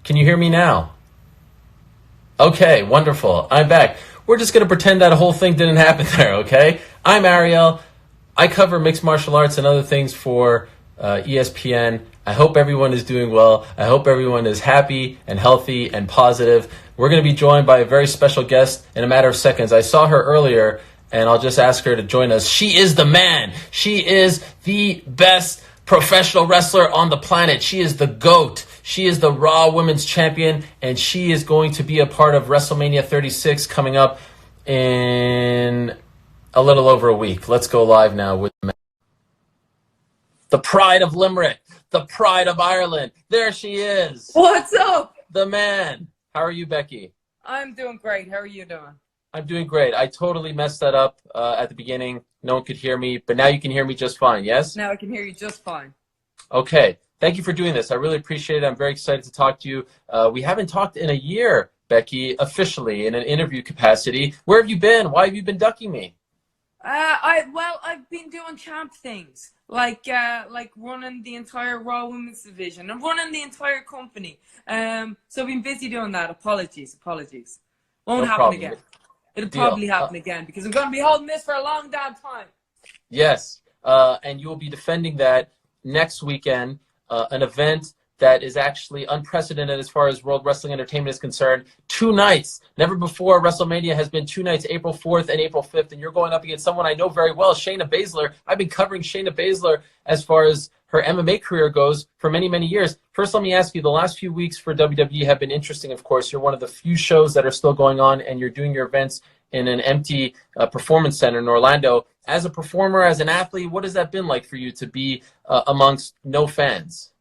Can you hear me now? Okay, wonderful. I'm back. We're just going to pretend that whole thing didn't happen there, okay? I'm Ariel. I cover mixed martial arts and other things for ESPN. I hope everyone is doing well. I hope everyone is happy and healthy and positive. We're going to be joined by a very special guest in a matter of seconds. I saw her earlier, and I'll just ask her to join us. She is the man. She is the best professional wrestler on the planet. She is the GOAT. She is the Raw Women's Champion, and she is going to be a part of WrestleMania 36 coming up in a little over a week. Let's go live now with the pride of Limerick, the pride of Ireland. There she is. What's up? The man. How are you, Becky? I'm doing great. How are you doing? I'm doing great. I totally messed that up at the beginning. No one could hear me, but now you can hear me just fine, yes? Now I can hear you just fine. Okay. Thank you for doing this. I really appreciate it. I'm very excited to talk to you. We haven't talked in a year, Becky, officially in an interview capacity. Where have you been? Why have you been ducking me? I've been doing champ things, like running the entire Raw Women's division and running the entire company. So I've been busy doing that. Apologies. Won't happen problem. again. It'll probably happen again because I'm going to be holding this for a long damn time. Yes, and you will be defending that next weekend, an event that is actually unprecedented as far as World Wrestling Entertainment is concerned. 2 nights. Never before WrestleMania has been 2 nights, April 4th and April 5th, and you're going up against someone I know very well, Shayna Baszler. I've been covering Shayna Baszler as far as her MMA career goes for many, many years. First, let me ask you, the last few weeks for WWE have been interesting, of course. You're one of the few shows that are still going on, and you're doing your events in an empty performance center in Orlando. As a performer, as an athlete, what has that been like for you to be amongst no fans?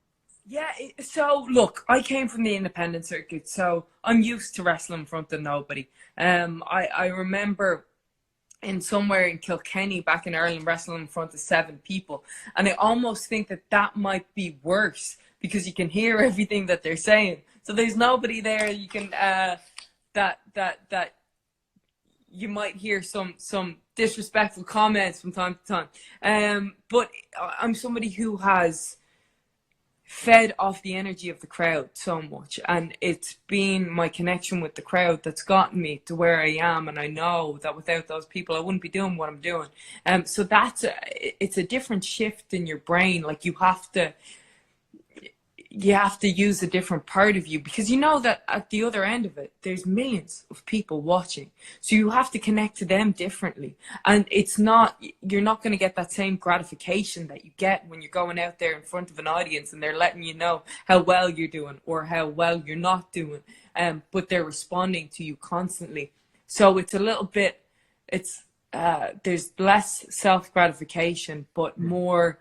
Yeah, so look, I came from the independent circuit, so I'm used to wrestling in front of nobody. I remember somewhere in Kilkenny back in Ireland wrestling in front of 7 people, and I almost think that might be worse because you can hear everything that they're saying. So there's nobody there. You can that you might hear some disrespectful comments from time to time. But I'm somebody who has fed off the energy of the crowd so much, and it's been my connection with the crowd that's gotten me to where I am, and I know that without those people I wouldn't be doing what I'm doing. So it's a different shift in your brain. Like you have to use a different part of you because you know that at the other end of it there's millions of people watching, so you have to connect to them differently, and you're not going to get that same gratification that you get when you're going out there in front of an audience and they're letting you know how well you're doing or how well you're not doing, but they're responding to you constantly. So it's a little bit, there's less self-gratification but more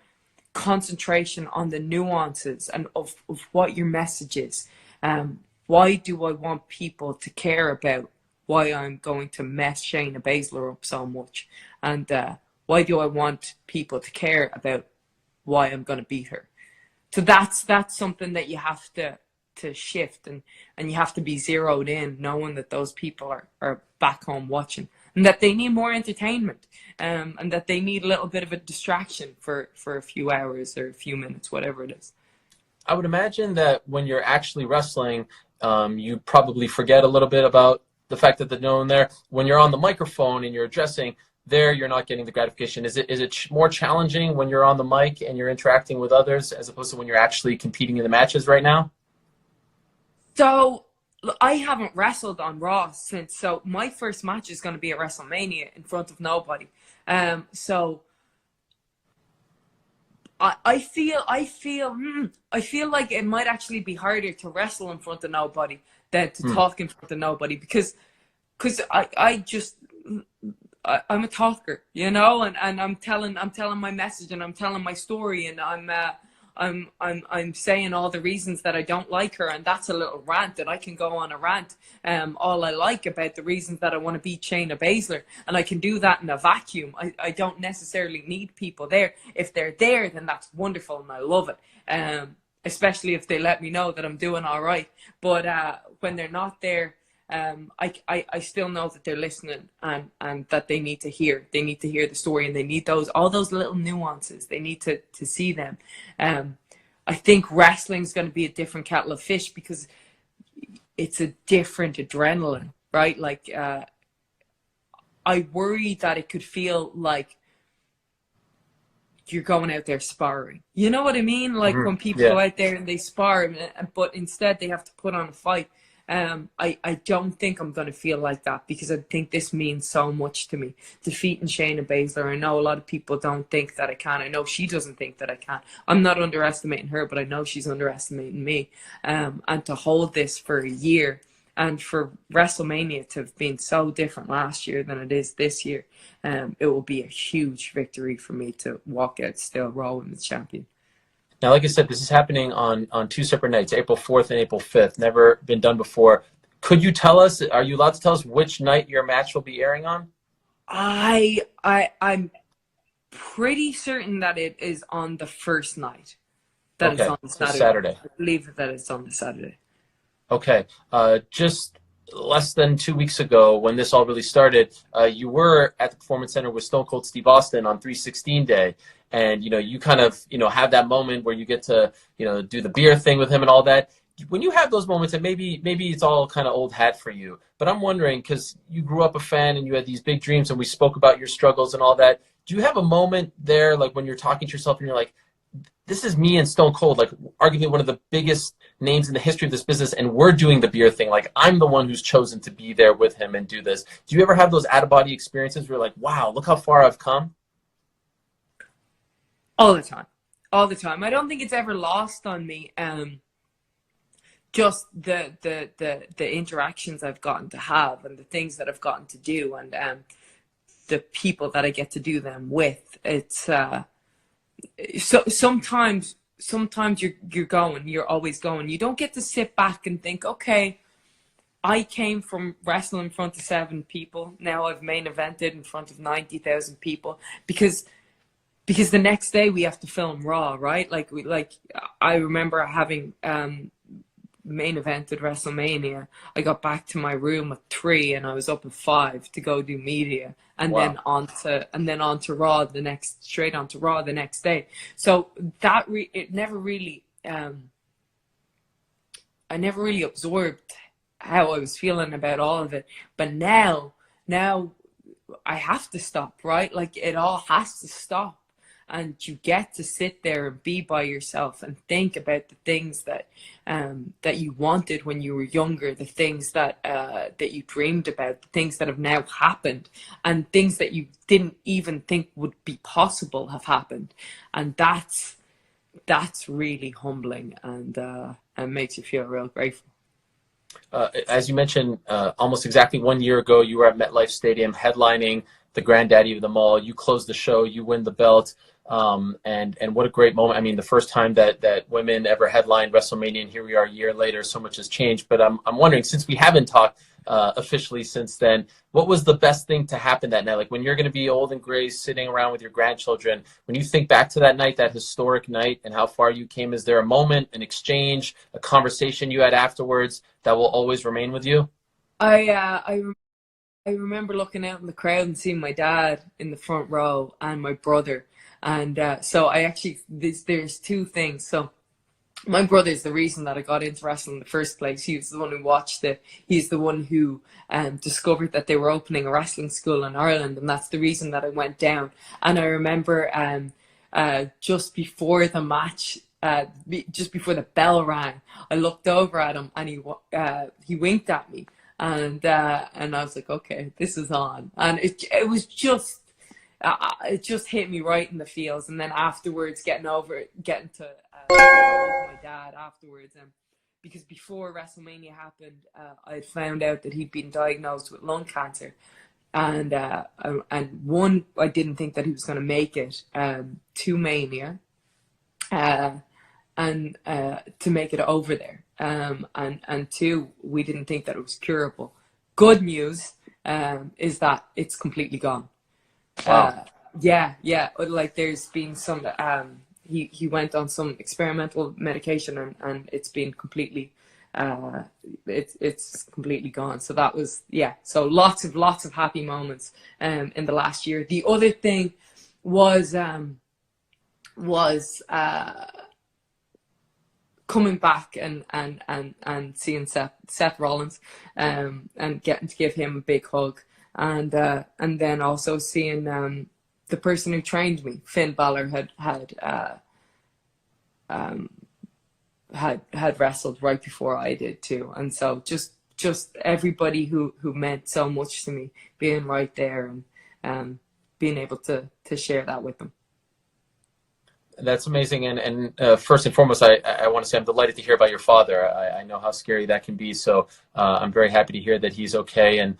concentration on the nuances and of what your message is. Why do I want people to care about why I'm going to mess Shayna Baszler up so much? And why do I want people to care about why I'm going to beat her? So that's something that you have to shift, and you have to be zeroed in, knowing that those people are back home watching, and that they need more entertainment, and that they need a little bit of a distraction for a few hours or a few minutes, whatever it is. I would imagine that when you're actually wrestling, you probably forget a little bit about the fact that they're known there. When you're on the microphone and you're addressing, there you're not getting the gratification. Is it more challenging when you're on the mic and you're interacting with others as opposed to when you're actually competing in the matches right now? So I haven't wrestled on Raw so my first match is going to be at WrestleMania in front of nobody. So I feel like it might actually be harder to wrestle in front of nobody than to talk in front of nobody because I'm a talker, you know, and I'm telling my message and I'm telling my story, and I'm saying all the reasons that I don't like her, and that's a little rant that I can go on a rant all I like about the reasons that I want to beat Shayna Baszler, and I can do that in a vacuum. I don't necessarily need people there. If they're there, then that's wonderful and I love it, especially if they let me know that I'm doing all right. But when they're not there, I still know that they're listening, and that they need to hear the story, and they need all those little nuances. They need to see them. I think wrestling is going to be a different kettle of fish because it's a different adrenaline, right? Like, I worry that it could feel like you're going out there sparring. You know what I mean? Like when people Yeah. go out there and they spar, but instead they have to put on a fight. I don't think I'm going to feel like that, because I think this means so much to me. Defeating Shayna Baszler, I know a lot of people don't think that I can. I know she doesn't think that I can. I'm not underestimating her, but I know she's underestimating me. And to hold this for a year, and for WrestleMania to have been so different last year than it is this year, it will be a huge victory for me to walk out still Raw Women's Champion. Now, like I said, this is happening on two separate nights, April 4th and April 5th. Never been done before. Could you tell us, are you allowed to tell us which night your match will be airing on? I'm pretty certain that it is on the first night. That it's Okay, on so Saturday. Saturday. I believe that it's on the Saturday. Okay. Just less than 2 weeks ago, when this all really started, you were at the Performance Center with Stone Cold Steve Austin on 316 Day. And, you kind of, have that moment where you get to, do the beer thing with him and all that. When you have those moments, and maybe it's all kind of old hat for you, but I'm wondering, because you grew up a fan and you had these big dreams and we spoke about your struggles and all that. Do you have a moment there, like when you're talking to yourself and you're like, this is me and Stone Cold, like arguably one of the biggest names in the history of this business, and we're doing the beer thing. Like, I'm the one who's chosen to be there with him and do this. Do you ever have those out-of-body experiences where you're like, wow, look how far I've come? All the time. All the time. I don't think it's ever lost on me. Just the interactions I've gotten to have, and the things that I've gotten to do, and the people that I get to do them with. It's so sometimes you're always going. You don't get to sit back and think, okay, I came from wrestling in front of 7 people. Now I've main evented in front of 90,000 people, because the next day we have to film Raw, right? I remember having main evented WrestleMania. I got back to my room at 3 and I was up at 5 to go do media, and Wow. then on to Raw straight onto Raw the next day. So that it never really I never really absorbed how I was feeling about all of it. But now I have to stop, right? Like, it all has to stop. And you get to sit there and be by yourself and think about the things that that you wanted when you were younger, the things that that you dreamed about, the things that have now happened, and things that you didn't even think would be possible have happened. And that's really humbling, and makes you feel real grateful. As you mentioned, almost exactly 1 year ago, you were at MetLife Stadium headlining the granddaddy of them all. You close the show, you win the belt, and what a great moment. I mean, the first time that women ever headlined WrestleMania, and here we are a year later. So much has changed. But I'm wondering, since we haven't talked officially since then, what was the best thing to happen that night? Like, when you're going to be old and gray, sitting around with your grandchildren, when you think back to that night, that historic night, and how far you came, is there a moment, an exchange, a conversation you had afterwards that will always remain with you? I remember looking out in the crowd and seeing my dad in the front row and my brother. And so I actually, there's 2 things. So my brother's the reason that I got into wrestling in the first place. He was the one who watched it. He's the one who discovered that they were opening a wrestling school in Ireland. And that's the reason that I went down. And I remember just before the match, just before the bell rang, I looked over at him and he winked at me. And I was like, okay, this is on. And it was just, it just hit me right in the feels. And then afterwards, getting to my dad afterwards, because before WrestleMania happened, I found out that he'd been diagnosed with lung cancer, and one, I didn't think that he was going to make it to Mania, and to make it over there, and 2, we didn't think that it was curable. Good news is that it's completely gone. Wow. Yeah. Like, there's been some. He went on some experimental medication, and it's been completely. It's completely gone. So that was, yeah. So lots of happy moments in the last year. The other thing was coming back and seeing Seth Rollins, and getting to give him a big hug, and then also seeing the person who trained me, Finn Balor, had wrestled right before I did too, and so just everybody who meant so much to me being right there, and being able to share that with them. That's amazing. And first and foremost, I want to say I'm delighted to hear about your father. I know how scary that can be. So I'm very happy to hear that he's okay. And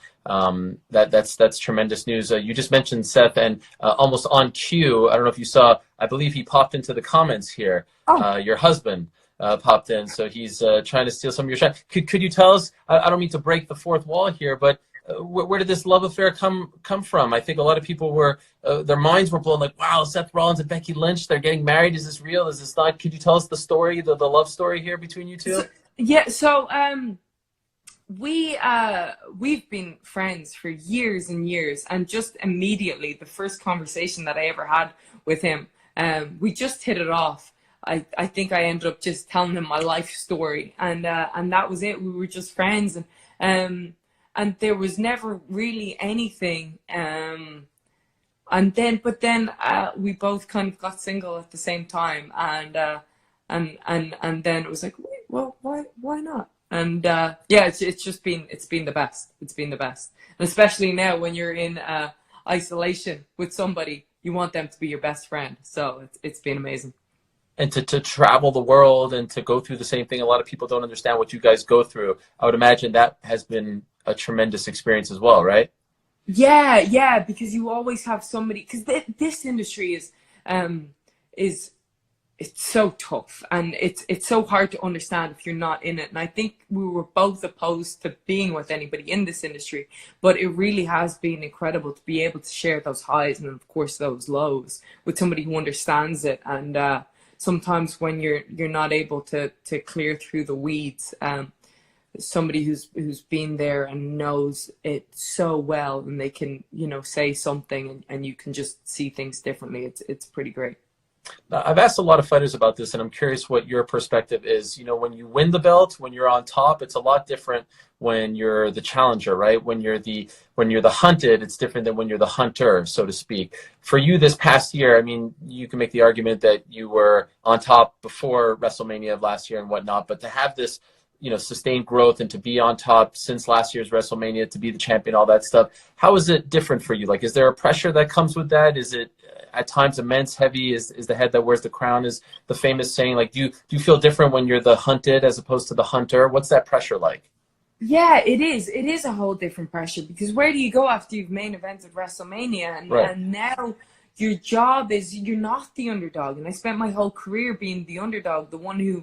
that's tremendous news. You just mentioned Seth, and almost on cue, I don't know if you saw, I believe he popped into the comments here. Oh. Your husband popped in. So he's trying to steal some of your shine. Could you tell us, I don't mean to break the fourth wall here, but where did this love affair come from? I think a lot of people were, their minds were blown, like, wow, Seth Rollins and Becky Lynch, they're getting married. Is this real? Is this not? Could you tell us the story, the love story here between you two? So we've been friends for years and years, and just immediately, the first conversation that I ever had with him, we just hit it off. I think I ended up just telling him my life story, and that was it. We were just friends, and there was never really anything. But then we both kind of got single at the same time, and then it was like, wait, well, why not? And it's been the best. It's been the best, and especially now when you're in isolation with somebody, you want them to be your best friend. So it's been amazing. And to travel the world and to go through the same thing, a lot of people don't understand what you guys go through. I would imagine that has been a tremendous experience as well, right? Yeah, because you always have somebody, because this industry is it's so tough, and it's so hard to understand if you're not in it. And I think we were both opposed to being with anybody in this industry, but it really has been incredible to be able to share those highs and of course those lows with somebody who understands it. And sometimes when you're not able to clear through the weeds, somebody who's been there and knows it so well, and they can, say something, and you can just see things differently. It's pretty great. Now, I've asked a lot of fighters about this, and I'm curious what your perspective is. When you win the belt, when you're on top, it's a lot different when you're the challenger, right? When you're the hunted, it's different than when you're the hunter, so to speak. For you this past year, I mean, you can make the argument that you were on top before WrestleMania of last year and whatnot, but to have this sustained growth and to be on top since last year's WrestleMania, to be the champion, all that stuff. How is it different for you? Like, is there a pressure that comes with that? Is it at times immense, heavy? Is the head that wears the crown, is the famous saying? Like, do you feel different when you're the hunted as opposed to the hunter? What's that pressure like? Yeah, it is. It is a whole different pressure, because where do you go after you've main evented WrestleMania? And now your job is, you're not the underdog. And I spent my whole career being the underdog, the one who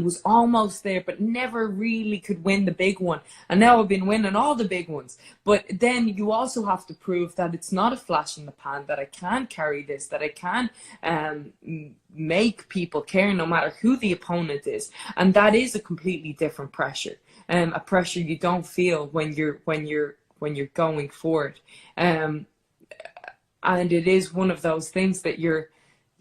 was almost there but never really could win the big one. And now I've been winning all the big ones. But then you also have to prove that it's not a flash in the pan, that I can carry this, that I can make people care no matter who the opponent is. And that is a completely different pressure. A pressure you don't feel when you're going for it. And it is one of those things that you're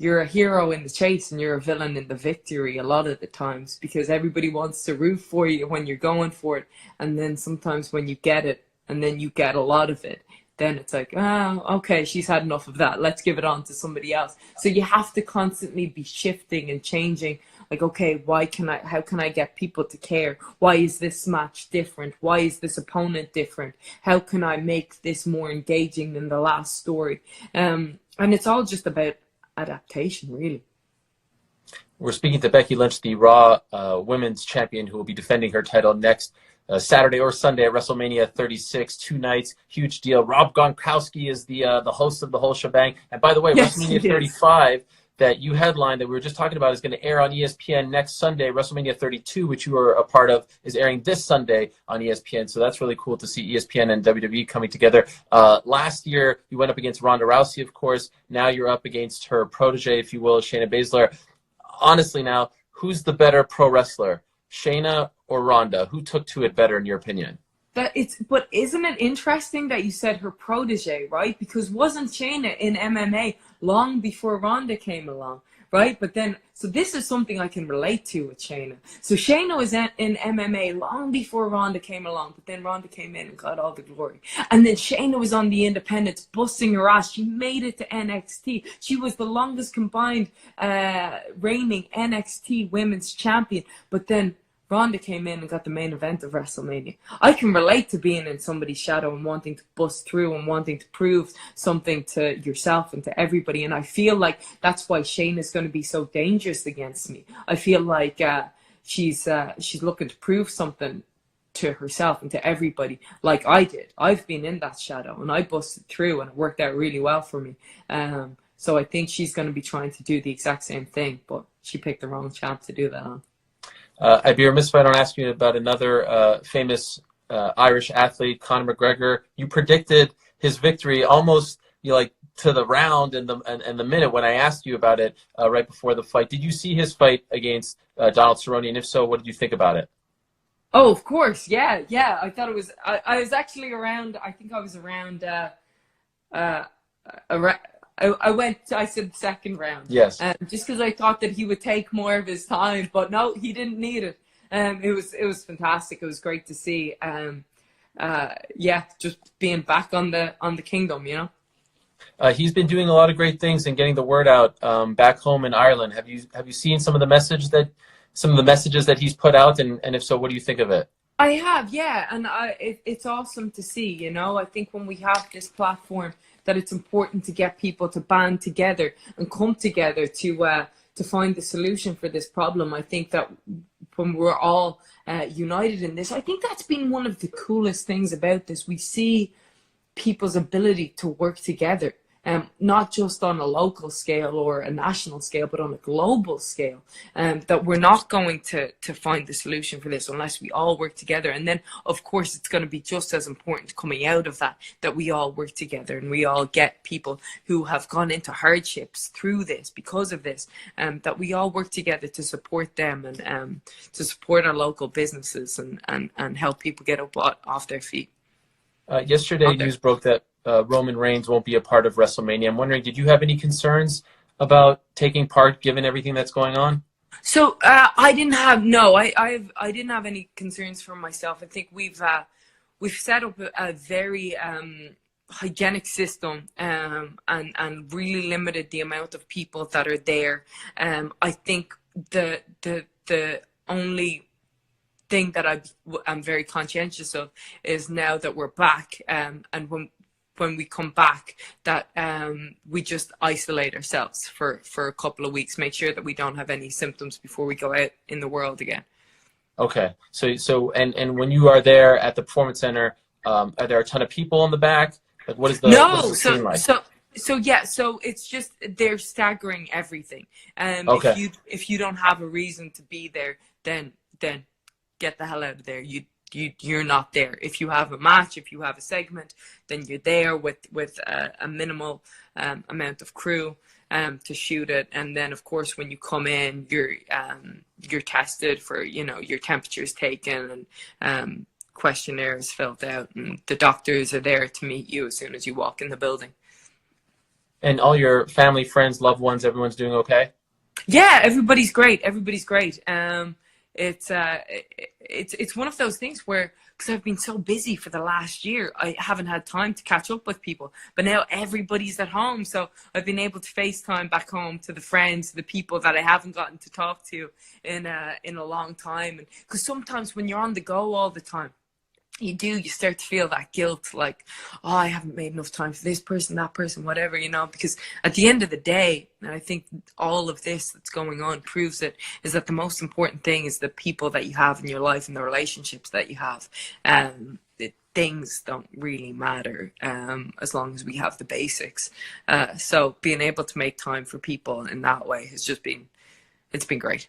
a hero in the chase and you're a villain in the victory a lot of the times, because everybody wants to root for you when you're going for it. And then sometimes when you get it, and then you get a lot of it, then it's like, okay, she's had enough of that. Let's give it on to somebody else. So you have to constantly be shifting and changing. Like, okay, how can I get people to care? Why is this match different? Why is this opponent different? How can I make this more engaging than the last story? And it's all just about adaptation, really. We're speaking to Becky Lynch, the Raw Women's Champion, who will be defending her title next Saturday or Sunday at WrestleMania 36, 2 nights, huge deal. Rob Gronkowski is the host of the whole shebang. And by the way, yes, WrestleMania 35 that you headlined, that we were just talking about, is going to air on ESPN next Sunday. WrestleMania 32, which you were a part of, is airing this Sunday on ESPN. So that's really cool to see ESPN and WWE coming together. Last year, you went up against Ronda Rousey, of course. Now you're up against her protege, if you will, Shayna Baszler. Honestly now, who's the better pro wrestler, Shayna or Ronda? Who took to it better in your opinion? But isn't it interesting that you said her protege, right? Because wasn't Shayna in MMA long before Ronda came along? right? But then, so this is something I can relate to with Shayna. So Shayna was in MMA long before Ronda came along, but then Ronda came in and got all the glory. And then Shayna was on the independents, busting her ass. She made it to NXT. She was the longest combined reigning NXT women's champion. But then Ronda came in and got the main event of WrestleMania. I can relate to being in somebody's shadow and wanting to bust through and wanting to prove something to yourself and to everybody. And I feel like that's why Shayna is going to be so dangerous against me. I feel like she's looking to prove something to herself and to everybody, like I did. I've been in that shadow and I busted through, and it worked out really well for me. So I think she's going to be trying to do the exact same thing, but she picked the wrong champ to do that on. I'd be remiss if I don't ask you about another famous Irish athlete, Conor McGregor. You predicted his victory almost to the round and the minute when I asked you about it right before the fight. Did you see his fight against Donald Cerrone? And if so, what did you think about it? Oh, of course. Yeah. I thought it was, I was actually around, I think I was around, I said the second round. Yes. Just because I thought that he would take more of his time, but no, he didn't need it. It was fantastic. It was great to see. Just being back on the kingdom, you know. He's been doing a lot of great things and getting the word out back home in Ireland. Have you seen some of the messages that he's put out, and if so, what do you think of it? I have, yeah, and it's awesome to see. You know, I think when we have this platform, that it's important to get people to band together and come together to find the solution for this problem. I think that when we're all united in this, I think that's been one of the coolest things about this. We see people's ability to work together, not just on a local scale or a national scale, but on a global scale, that we're not going to find the solution for this unless we all work together. And then, of course, it's going to be just as important coming out of that we all work together and we all get people who have gone into hardships through this, because of this, that we all work together to support them and to support our local businesses and help people get up off their feet. Yesterday, news broke that Roman Reigns won't be a part of WrestleMania. I'm wondering, did you have any concerns about taking part given everything that's going on? So I didn't have any concerns for myself. I think we've set up a very hygienic system and really limited the amount of people that are there. I think the only thing that I'm very conscientious of is now that we're back, and when we come back, that we just isolate ourselves for a couple of weeks, make sure that we don't have any symptoms before we go out in the world again. Okay, so and when you are there at the Performance Center, are there a ton of people in the back? Like, what is the scene like? So it's just they're staggering everything. Okay. If you don't have a reason to be there, then get the hell out of there. You're not there. If you have a match, if you have a segment, then you're there with a minimal amount of crew to shoot it. And then, of course, when you come in, you're tested for, your temperature's taken and questionnaires filled out, and the doctors are there to meet you as soon as you walk in the building. And all your family, friends, loved ones, everyone's doing okay? Yeah, everybody's great. It's one of those things where, because I've been so busy for the last year, I haven't had time to catch up with people. But now everybody's at home, so I've been able to FaceTime back home to the friends, the people that I haven't gotten to talk to in a long time. And because sometimes when you're on the go all the time, you start to feel that guilt, like, oh, I haven't made enough time for this person, that person, whatever, because at the end of the day, and I think all of this that's going on proves it, is that the most important thing is the people that you have in your life and the relationships that you have. Things don't really matter as long as we have the basics. So being able to make time for people in that way has just been great.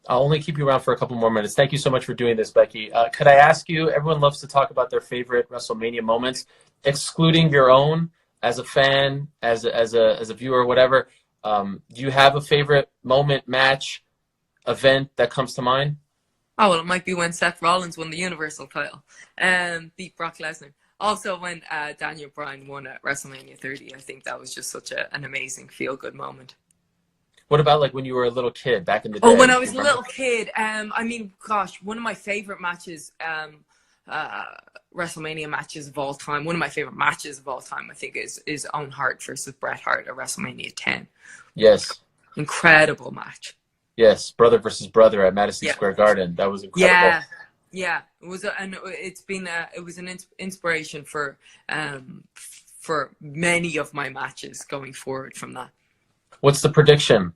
I'll only keep you around for a couple more minutes. Thank you so much for doing this, Becky. Could I ask you, everyone loves to talk about their favorite WrestleMania moments, excluding your own as a fan, as a viewer, whatever. Do you have a favorite moment, match, event that comes to mind? Oh, well, it might be when Seth Rollins won the Universal title and beat Brock Lesnar. Also, when Daniel Bryan won at WrestleMania 30, I think that was just such an amazing feel-good moment. What about like when you were a little kid back in the Oh, day? when I Do you was a remember? little kid, I mean, gosh, one of my favorite matches, uh, WrestleMania matches of all time. One of my favorite matches of all time, I think, is Owen Hart versus Bret Hart at WrestleMania 10. Yes. Incredible match. Yes, brother versus brother at Madison Yeah, Square Garden. That was incredible. yeah, yeah. It was, and it's been, it was an inspiration for many of my matches going forward from that. What's the prediction?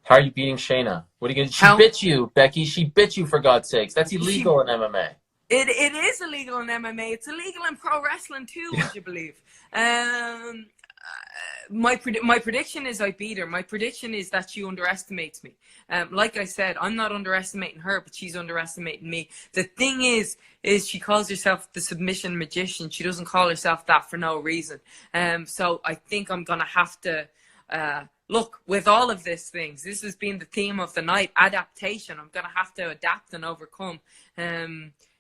How are you beating Shayna? What are you gonna? She How bit you, Becky. She bit you for God's sakes. That's she illegal in MMA. it is illegal in MMA. It's illegal in pro wrestling too. Yeah. Would you believe? Um, my prediction is I beat her. My prediction is that she underestimates me. Like I said, I'm not underestimating her, but she's underestimating me. The thing is she calls herself the submission magician. She doesn't call herself that for no reason. So I think I'm gonna have to. Look, with all of these things, this has been the theme of the night, adaptation. I'm going to have to adapt and overcome.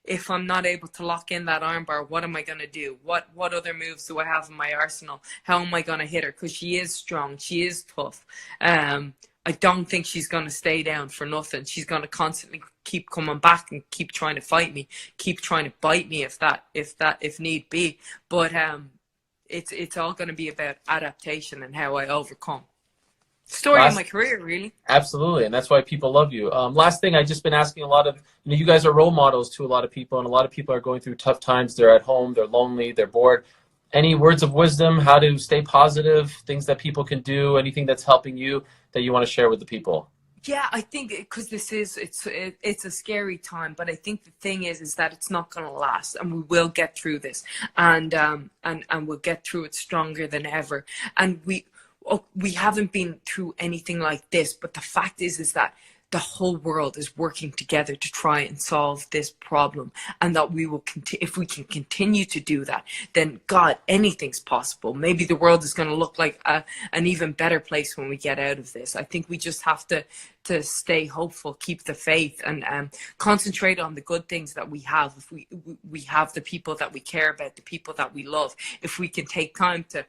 If I'm not able to lock in that armbar, what am I going to do? What other moves do I have in my arsenal? How am I going to hit her? Because she is strong. She is tough. I don't think she's going to stay down for nothing. She's going to constantly keep coming back and keep trying to fight me, keep trying to bite me if need be. But it's all going to be about adaptation and how I overcome. Story of my career, really. Absolutely, and that's why people love you. Last thing, I've just been asking a lot of, you guys are role models to a lot of people, and a lot of people are going through tough times. They're at home, they're lonely, they're bored. Any words of wisdom, how to stay positive, things that people can do, anything that's helping you that you want to share with the people? Yeah, I think because it's a scary time, but I think the thing is that it's not going to last, and we will get through this, and we'll get through it stronger than ever. And we haven't been through anything like this, but the fact is that the whole world is working together to try and solve this problem, and that we will if we can continue to do that, then God, anything's possible. Maybe the world is going to look like an even better place when we get out of this. I think we just have to stay hopeful, keep the faith, and concentrate on the good things that we have. If we have the people that we care about, the people that we love, if we can take time to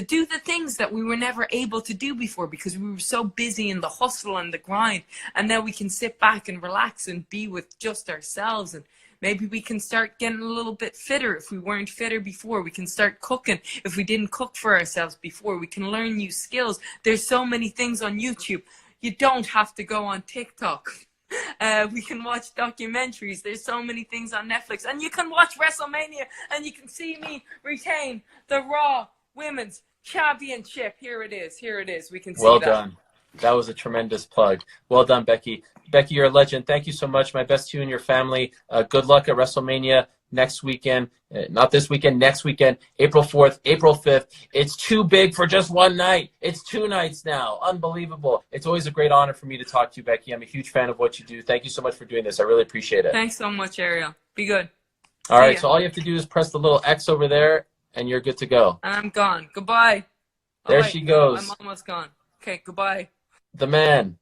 do the things that we were never able to do before because we were so busy in the hustle and the grind, and now we can sit back and relax and be with just ourselves. And maybe we can start getting a little bit fitter if we weren't fitter before. We can start cooking if we didn't cook for ourselves before. We can learn new skills. There's so many things on YouTube. You don't have to go on TikTok. We can watch documentaries. There's so many things on Netflix. And you can watch WrestleMania and you can see me retain the Raw Women's Championship. Here it is. Here it is. We can see Well that. done. That was a tremendous plug. Well done, Becky. Becky, you're a legend. Thank you so much. My best to you and your family. Good luck at WrestleMania next weekend. Not this weekend, next weekend, April 4th, April 5th. It's too big for just one night. It's 2 nights now. Unbelievable. It's always a great honor for me to talk to you, Becky. I'm a huge fan of what you do. Thank you so much for doing this. I really appreciate it. Thanks so much, Ariel. Be good. All right, ya. so all you have to do is press the little X over there, and you're good to go. I'm gone. Goodbye. There Oh, wait, she no, goes. I'm almost gone. Okay, goodbye. The man.